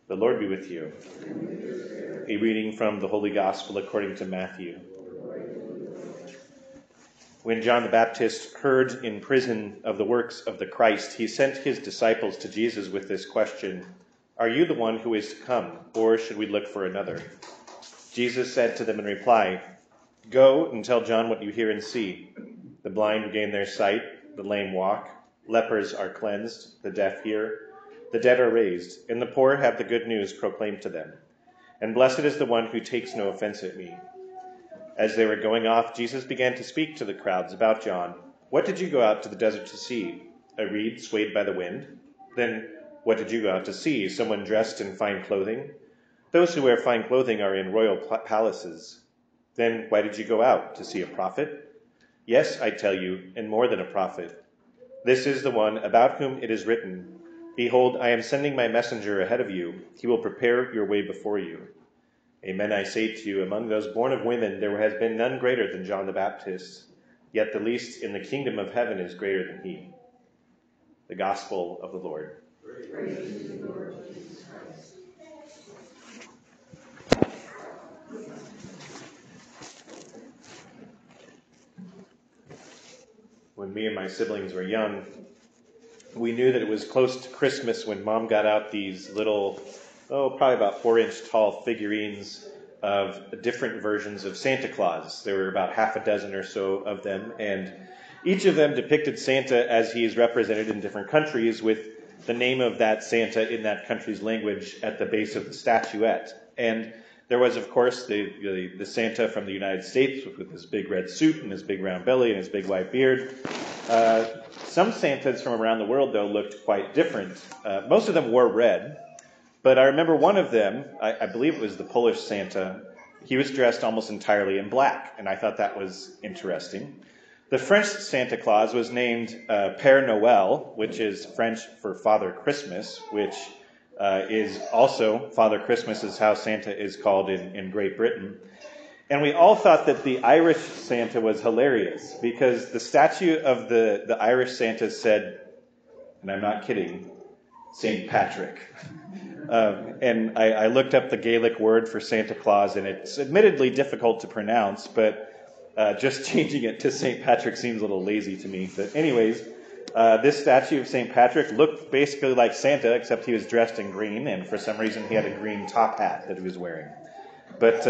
The Lord be with you. A reading from the Holy Gospel according to Matthew. When John the Baptist heard in prison of the works of the Christ, he sent his disciples to Jesus with this question, "Are you the one who is to come, or should we look for another?" Jesus said to them in reply, "Go and tell John what you hear and see. The blind regain their sight, the lame walk, lepers are cleansed, the deaf hear, the dead are raised, and the poor have the good news proclaimed to them. And blessed is the one who takes no offense at me." As they were going off, Jesus began to speak to the crowds about John. "What did you go out to the desert to see? A reed swayed by the wind? Then what did you go out to see? Someone dressed in fine clothing? Those who wear fine clothing are in royal palaces. Then why did you go out? To see a prophet? Yes, I tell you, and more than a prophet. This is the one about whom it is written, 'Behold, I am sending my messenger ahead of you. He will prepare your way before you.' Amen, I say to you, among those born of women, there has been none greater than John the Baptist. Yet the least in the kingdom of heaven is greater than he." The Gospel of the Lord. Praise to you, Lord Jesus Christ. When me and my siblings were young, we knew that it was close to Christmas when Mom got out these little, probably about 4-inch tall figurines of different versions of Santa Claus. There were about half a dozen or so of them, and each of them depicted Santa as he is represented in different countries with the name of that Santa in that country's language at the base of the statuette. And there was, of course, the Santa from the United States with his big red suit and his big round belly and his big white beard. Some Santas from around the world, though, looked quite different. Most of them wore red, but I remember one of them, I believe it was the Polish Santa, he was dressed almost entirely in black, and I thought that was interesting. The French Santa Claus was named Père Noël, which is French for Father Christmas, which is also, Father Christmas is how Santa is called in Great Britain. And we all thought that the Irish Santa was hilarious because the statue of the Irish Santa said, and I'm not kidding, St. Patrick. And I looked up the Gaelic word for Santa Claus, and it's admittedly difficult to pronounce, but just changing it to St. Patrick seems a little lazy to me. But anyways, this statue of St. Patrick looked basically like Santa, except he was dressed in green, and for some reason he had a green top hat that he was wearing. But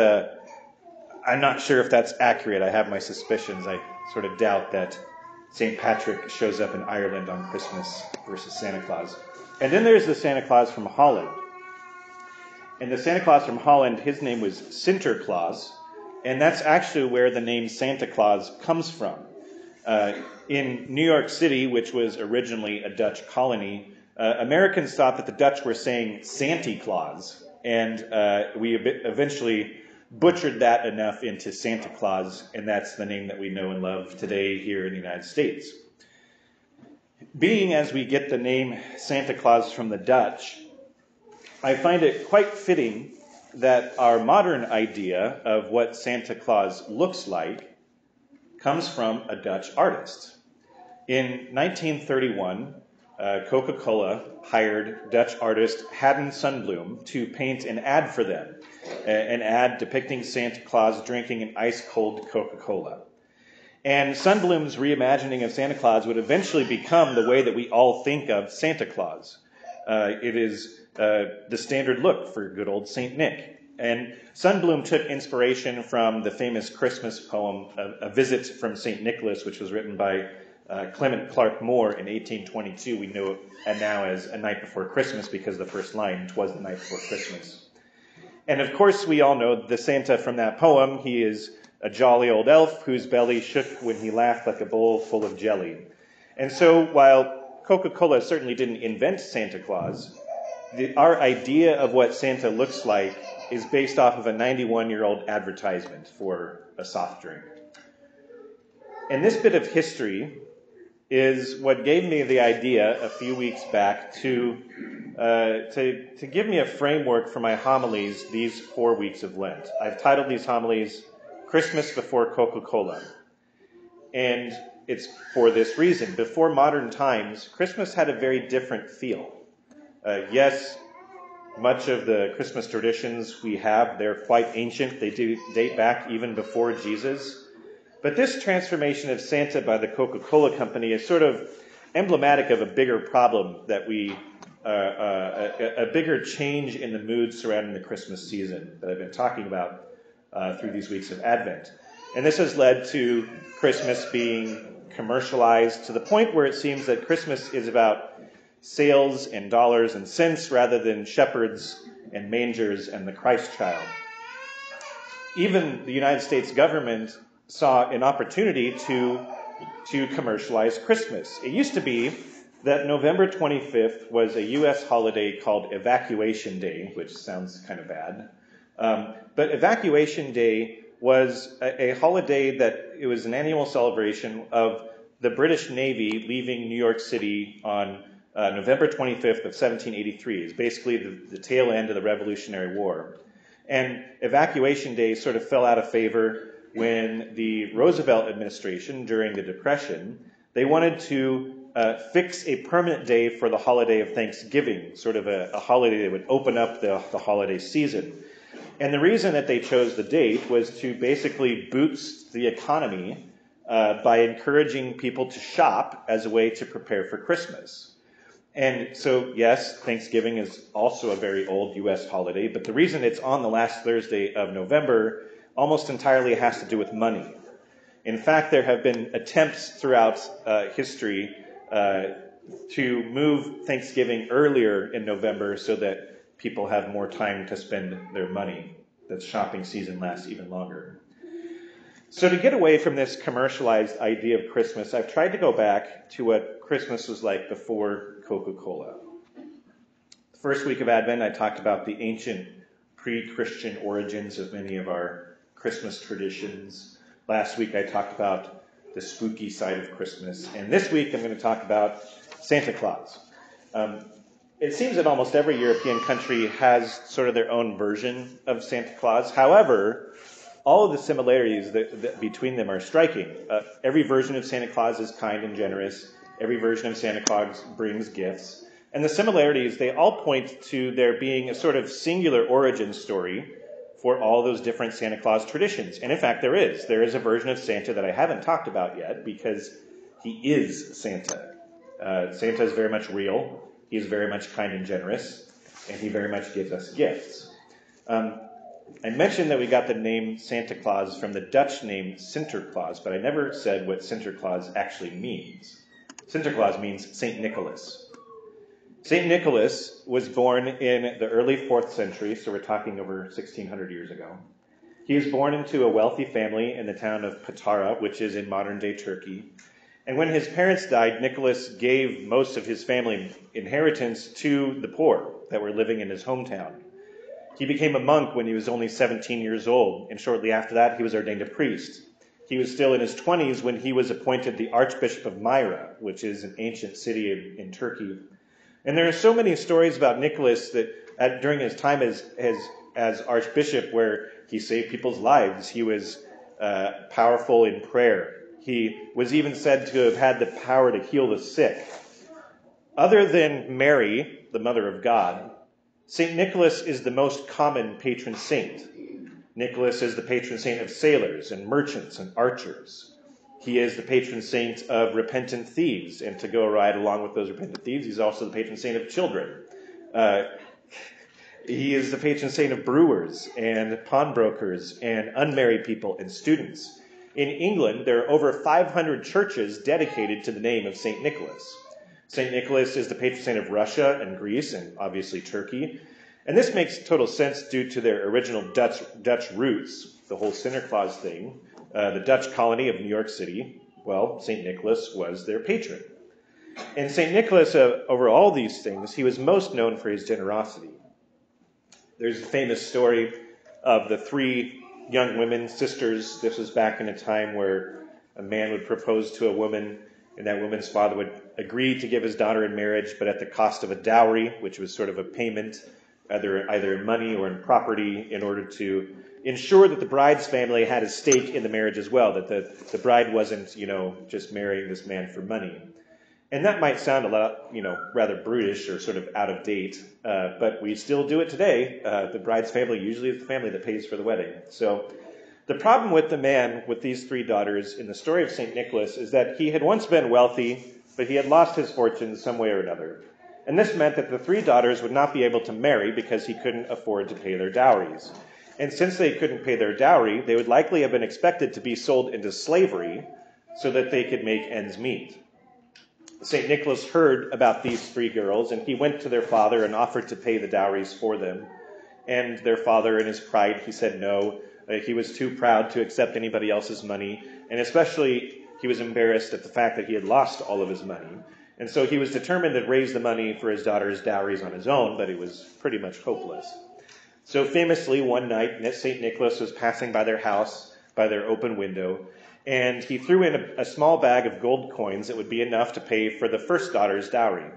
I'm not sure if that's accurate. I have my suspicions. I sort of doubt that St. Patrick shows up in Ireland on Christmas versus Santa Claus. And then there's the Santa Claus from Holland. And the Santa Claus from Holland, his name was Sinterklaas, and that's actually where the name Santa Claus comes from. In New York City, which was originally a Dutch colony, Americans thought that the Dutch were saying Santy Claus, and we eventually butchered that enough into Santa Claus, and that's the name that we know and love today here in the United States. Being as we get the name Santa Claus from the Dutch, I find it quite fitting that our modern idea of what Santa Claus looks like comes from a Dutch artist. In 1931, Coca-Cola hired Dutch artist Haddon Sundblom to paint an ad for them, an ad depicting Santa Claus drinking an ice-cold Coca-Cola. And Sundblom's reimagining of Santa Claus would eventually become the way that we all think of Santa Claus. It is the standard look for good old Saint Nick. And Sundblom took inspiration from the famous Christmas poem, A Visit from St. Nicholas, which was written by Clement Clarke Moore in 1822. We know it now as A Night Before Christmas because the first line, "'Twas the night before Christmas." And of course we all know the Santa from that poem. He is a jolly old elf whose belly shook when he laughed like a bowl full of jelly. And so while Coca-Cola certainly didn't invent Santa Claus, our idea of what Santa looks like is based off of a 91-year-old advertisement for a soft drink. And this bit of history is what gave me the idea a few weeks back to give me a framework for my homilies these 4 weeks of Lent. I've titled these homilies Christmas Before Coca-Cola. And it's for this reason. Before modern times, Christmas had a very different feel. Yes, Much of the Christmas traditions we have, they're quite ancient. They do date back even before Jesus. But this transformation of Santa by the Coca-Cola Company is sort of emblematic of a bigger problem that a bigger change in the mood surrounding the Christmas season that I've been talking about through these weeks of Advent. And this has led to Christmas being commercialized to the point where it seems that Christmas is about sales and dollars and cents rather than shepherds and mangers and the Christ child. Even the United States government saw an opportunity to commercialize Christmas. It used to be that November 25th was a U.S. holiday called Evacuation Day, which sounds kind of bad. But Evacuation Day was a holiday that it was an annual celebration of the British Navy leaving New York City on November 25th of 1783. It's basically the tail end of the Revolutionary War. And Evacuation Day sort of fell out of favor when the Roosevelt administration, during the Depression, they wanted to fix a permanent day for the holiday of Thanksgiving, sort of a holiday that would open up the holiday season. And the reason that they chose the date was to basically boost the economy by encouraging people to shop as a way to prepare for Christmas. And so, yes, Thanksgiving is also a very old U.S. holiday, but the reason it's on the last Thursday of November almost entirely has to do with money. In fact, there have been attempts throughout history to move Thanksgiving earlier in November so that people have more time to spend their money, that shopping season lasts even longer. So to get away from this commercialized idea of Christmas, I've tried to go back to what Christmas was like before Coca-Cola. The first week of Advent, I talked about the ancient pre-Christian origins of many of our Christmas traditions. Last week, I talked about the spooky side of Christmas. And this week, I'm going to talk about Santa Claus. It seems that almost every European country has sort of their own version of Santa Claus. However, all of the similarities that between them are striking. Every version of Santa Claus is kind and generous. Every version of Santa Claus brings gifts. And the similarities, they all point to there being a sort of singular origin story for all those different Santa Claus traditions. And in fact, there is. There is a version of Santa that I haven't talked about yet because he is Santa. Santa is very much real. He is very much kind and generous. And he very much gives us gifts. I mentioned that we got the name Santa Claus from the Dutch name Sinterklaas, but I never said what Sinterklaas actually means. Sinterklaas means Saint Nicholas. Saint Nicholas was born in the early 4th century, so we're talking over 1,600 years ago. He was born into a wealthy family in the town of Patara, which is in modern-day Turkey. And when his parents died, Nicholas gave most of his family inheritance to the poor that were living in his hometown. He became a monk when he was only 17 years old, and shortly after that, he was ordained a priest. He was still in his 20s when he was appointed the Archbishop of Myra, which is an ancient city in Turkey. And there are so many stories about Nicholas that during his time as Archbishop, where he saved people's lives, he was powerful in prayer. He was even said to have had the power to heal the sick. Other than Mary, the Mother of God, St. Nicholas is the most common patron saint. Nicholas is the patron saint of sailors and merchants and archers. He is the patron saint of repentant thieves, and to go right along with those repentant thieves, he's also the patron saint of children. He is the patron saint of brewers and pawnbrokers and unmarried people and students. In England, there are over 500 churches dedicated to the name of St. Nicholas. St. Nicholas is the patron saint of Russia and Greece and obviously Turkey. And this makes total sense due to their original Dutch roots, the whole Sinterklaas thing. The Dutch colony of New York City, well, St. Nicholas was their patron. And St. Nicholas, over all these things, he was most known for his generosity. There's a famous story of the 3 young women, sisters. This was back in a time where a man would propose to a woman, and that woman's father would agree to give his daughter in marriage, but at the cost of a dowry, which was sort of a payment, either in money or in property, in order to ensure that the bride's family had a stake in the marriage as well, that the bride wasn't, just marrying this man for money. And that might sound a lot, rather brutish or sort of out of date, but we still do it today. The bride's family usually is the family that pays for the wedding. So the problem with the man with these 3 daughters in the story of St. Nicholas is that he had once been wealthy, but he had lost his fortune some way or another. And this meant that the 3 daughters would not be able to marry because he couldn't afford to pay their dowries. And since they couldn't pay their dowry, they would likely have been expected to be sold into slavery so that they could make ends meet. St. Nicholas heard about these 3 girls, and he went to their father and offered to pay the dowries for them. And their father, in his pride, he said no. He was too proud to accept anybody else's money, and especially he was embarrassed at the fact that he had lost all of his money. And so he was determined to raise the money for his daughter's dowries on his own, but it was pretty much hopeless. So famously, one night, St. Nicholas was passing by their house, by their open window, and he threw in a small bag of gold coins that would be enough to pay for the first daughter's dowry.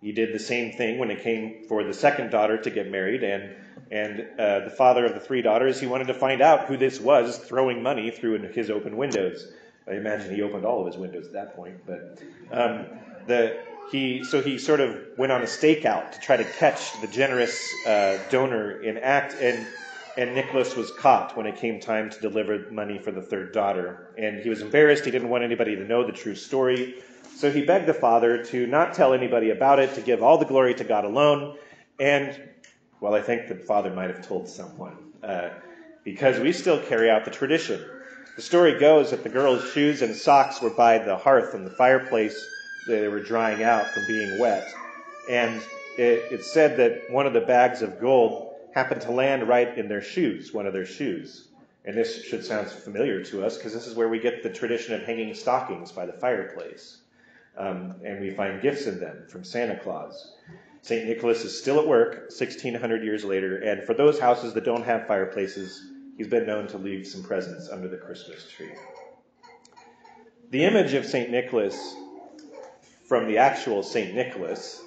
He did the same thing when it came for the second daughter to get married, and the father of the 3 daughters, he wanted to find out who this was throwing money through his open windows. I imagine he opened all of his windows at that point, but he sort of went on a stakeout to try to catch the generous donor in act, and Nicholas was caught when it came time to deliver money for the 3rd daughter. And he was embarrassed. He didn't want anybody to know the true story. So he begged the father to not tell anybody about it, to give all the glory to God alone. And, well, I think the father might have told someone, because we still carry out the tradition. The story goes that the girls' shoes and socks were by the hearth and the fireplace. They were drying out from being wet. And it's said that one of the bags of gold happened to land right in their shoes, one of their shoes. And this should sound familiar to us, because this is where we get the tradition of hanging stockings by the fireplace. And we find gifts in them from Santa Claus. St. Nicholas is still at work 1,600 years later, and for those houses that don't have fireplaces, he's been known to leave some presents under the Christmas tree. The image of St. Nicholas from the actual St. Nicholas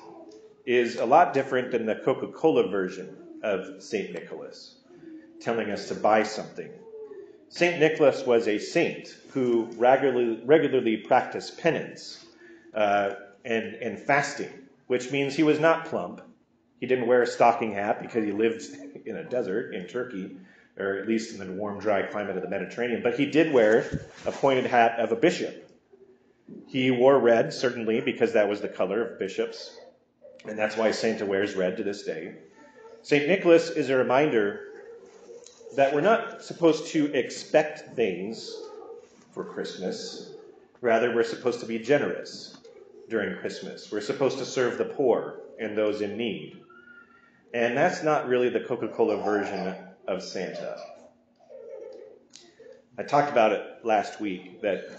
is a lot different than the Coca-Cola version of St. Nicholas, telling us to buy something. St. Nicholas was a saint who regularly practiced penance and fasting, which means he was not plump. He didn't wear a stocking hat because he lived in a desert in Turkey, or at least in the warm, dry climate of the Mediterranean. But he did wear a pointed hat of a bishop. He wore red, certainly, because that was the color of bishops. And that's why Santa wears red to this day. St. Nicholas is a reminder that we're not supposed to expect things for Christmas. Rather, we're supposed to be generous during Christmas. We're supposed to serve the poor and those in need. And that's not really the Coca-Cola version of Santa. I talked about it last week, that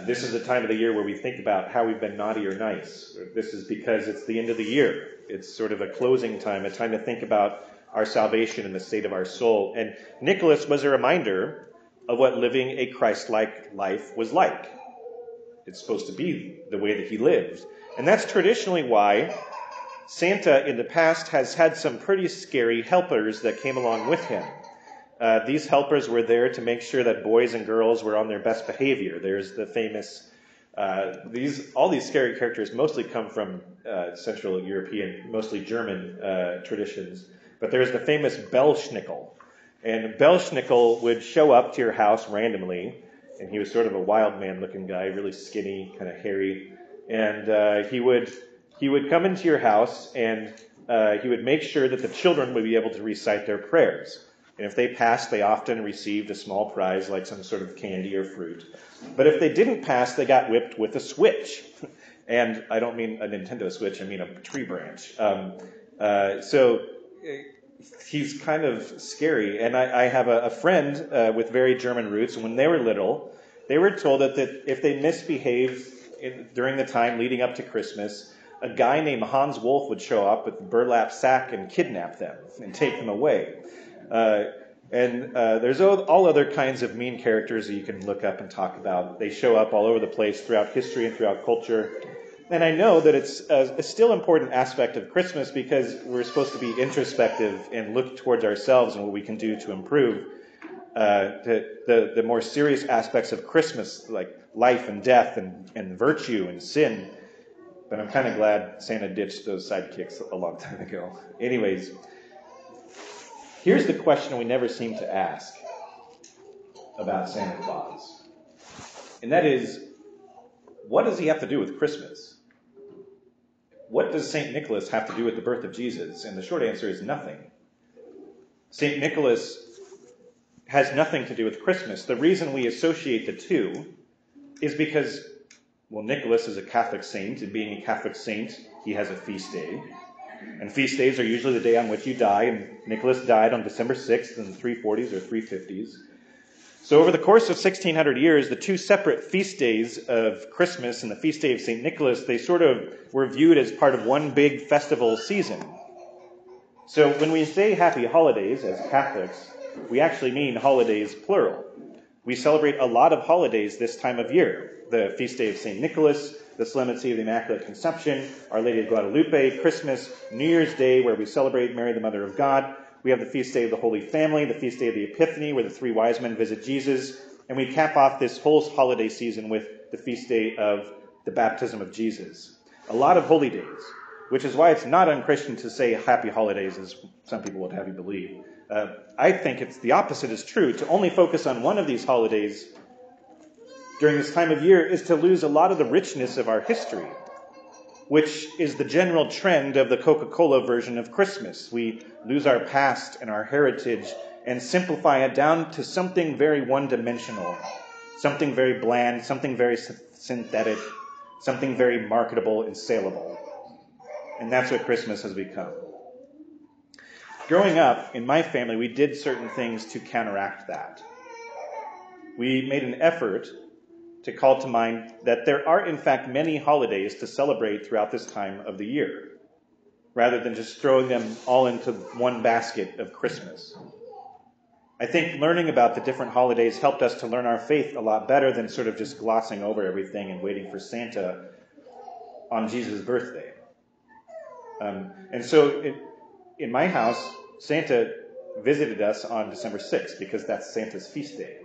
this is the time of the year where we think about how we've been naughty or nice. This is because it's the end of the year. It's sort of a closing time, a time to think about our salvation and the state of our soul. And Nicholas was a reminder of what living a Christ-like life was like. It's supposed to be the way that he lived. And that's traditionally why Santa in the past has had some pretty scary helpers that came along with him. These helpers were there to make sure that boys and girls were on their best behavior. There's the famous, all these scary characters mostly come from Central European, mostly German traditions. But there's the famous Bellschnickel. And Bellschnickel would show up to your house randomly, and he was sort of a wild man looking guy, really skinny, kind of hairy. And he would come into your house, and he would make sure that the children would be able to recite their prayers. And if they passed, they often received a small prize like some sort of candy or fruit. But if they didn't pass, they got whipped with a switch. And I don't mean a Nintendo Switch, I mean a tree branch. So he's kind of scary. And I have a friend with very German roots. When they were little, they were told that if they misbehaved during the time leading up to Christmas, a guy named Hans Wolf would show up with a burlap sack and kidnap them and take them away. And there's all other kinds of mean characters that you can look up and talk about. They show up all over the place throughout history and throughout culture. And I know that it's a still important aspect of Christmas because we're supposed to be introspective and look towards ourselves and what we can do to improve. The more serious aspects of Christmas, like life and death and virtue and sin, But I'm kind of glad Santa ditched those sidekicks a long time ago. Anyways, here's the question we never seem to ask about Santa Claus. And that is, what does he have to do with Christmas? What does St. Nicholas have to do with the birth of Jesus? And the short answer is nothing. St. Nicholas has nothing to do with Christmas. The reason we associate the two is because, well, Nicholas is a Catholic saint, and being a Catholic saint, he has a feast day. And feast days are usually the day on which you die, and Nicholas died on December 6th in the 340s or 350s. So over the course of 1600 years, the two separate feast days of Christmas and the feast day of St. Nicholas, they sort of were viewed as part of one big festival season. So when we say happy holidays as Catholics, we actually mean holidays plural. We celebrate a lot of holidays this time of year. The feast day of St. Nicholas, the Solemnity of the Immaculate Conception, Our Lady of Guadalupe, Christmas, New Year's Day, where we celebrate Mary, the Mother of God. We have the feast day of the Holy Family, the feast day of the Epiphany, where the three wise men visit Jesus. And we cap off this whole holiday season with the feast day of the baptism of Jesus. A lot of holy days, which is why it's not unchristian to say happy holidays, as some people would have you believe. I think it's the opposite is true. To only focus on one of these holidays during this time of year is to lose a lot of the richness of our history, which is the general trend of the Coca-Cola version of Christmas. We lose our past and our heritage and simplify it down to something very one-dimensional, something very bland, something very synthetic, something very marketable and saleable. And that's what Christmas has become. Growing up, in my family, we did certain things to counteract that. We made an effort to call to mind that there are, in fact, many holidays to celebrate throughout this time of the year, rather than just throwing them all into one basket of Christmas. I think learning about the different holidays helped us to learn our faith a lot better than sort of just glossing over everything and waiting for Santa on Jesus' birthday. And so in my house, Santa visited us on December 6th because that's Santa's feast day.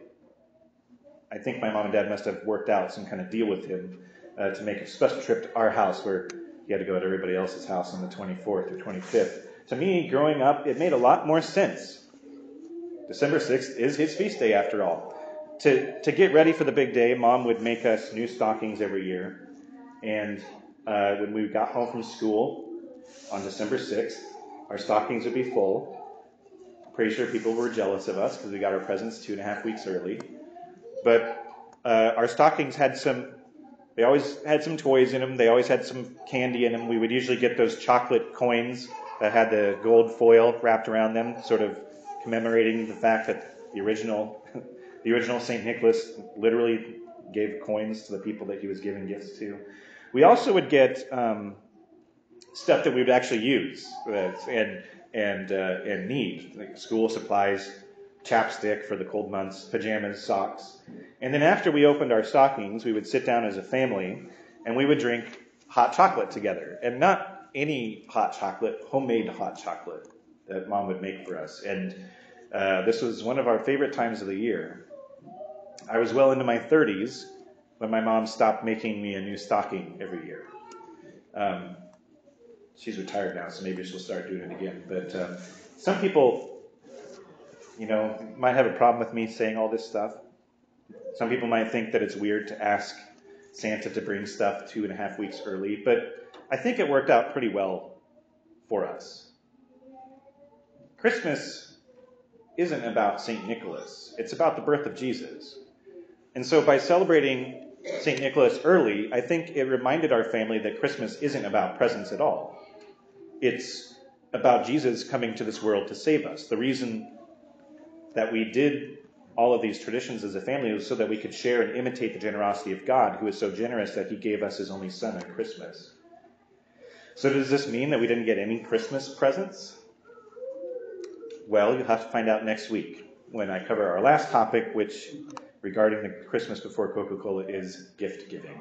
I think my mom and dad must have worked out some kind of deal with him to make a special trip to our house where he had to go to everybody else's house on the 24th or 25th. To me, growing up, it made a lot more sense. December 6th is his feast day after all. To get ready for the big day, Mom would make us new stockings every year. And when we got home from school on December 6th, our stockings would be full. Pretty sure people were jealous of us because we got our presents 2.5 weeks early. But our stockings had they always had some toys in them. They always had some candy in them. We would usually get those chocolate coins that had the gold foil wrapped around them, sort of commemorating the fact that the original St. Nicholas literally gave coins to the people that he was giving gifts to. We also would get stuff that we would actually use and need, like school supplies, chapstick for the cold months, pajamas, socks. And then after we opened our stockings, we would sit down as a family and we would drink hot chocolate together. And not any hot chocolate, homemade hot chocolate that Mom would make for us. And this was one of our favorite times of the year. I was well into my 30s when my mom stopped making me a new stocking every year. She's retired now, so maybe she'll start doing it again. But some people, might have a problem with me saying all this stuff. Some people might think that it's weird to ask Santa to bring stuff 2.5 weeks early, but I think it worked out pretty well for us. Christmas isn't about St. Nicholas. It's about the birth of Jesus. And so by celebrating St. Nicholas early, I think it reminded our family that Christmas isn't about presents at all. It's about Jesus coming to this world to save us. The reason that we did all of these traditions as a family was so that we could share and imitate the generosity of God, who is so generous that he gave us his only son at Christmas. So does this mean that we didn't get any Christmas presents? Well, you'll have to find out next week when I cover our last topic, which regarding the Christmas before Coca-Cola is gift giving.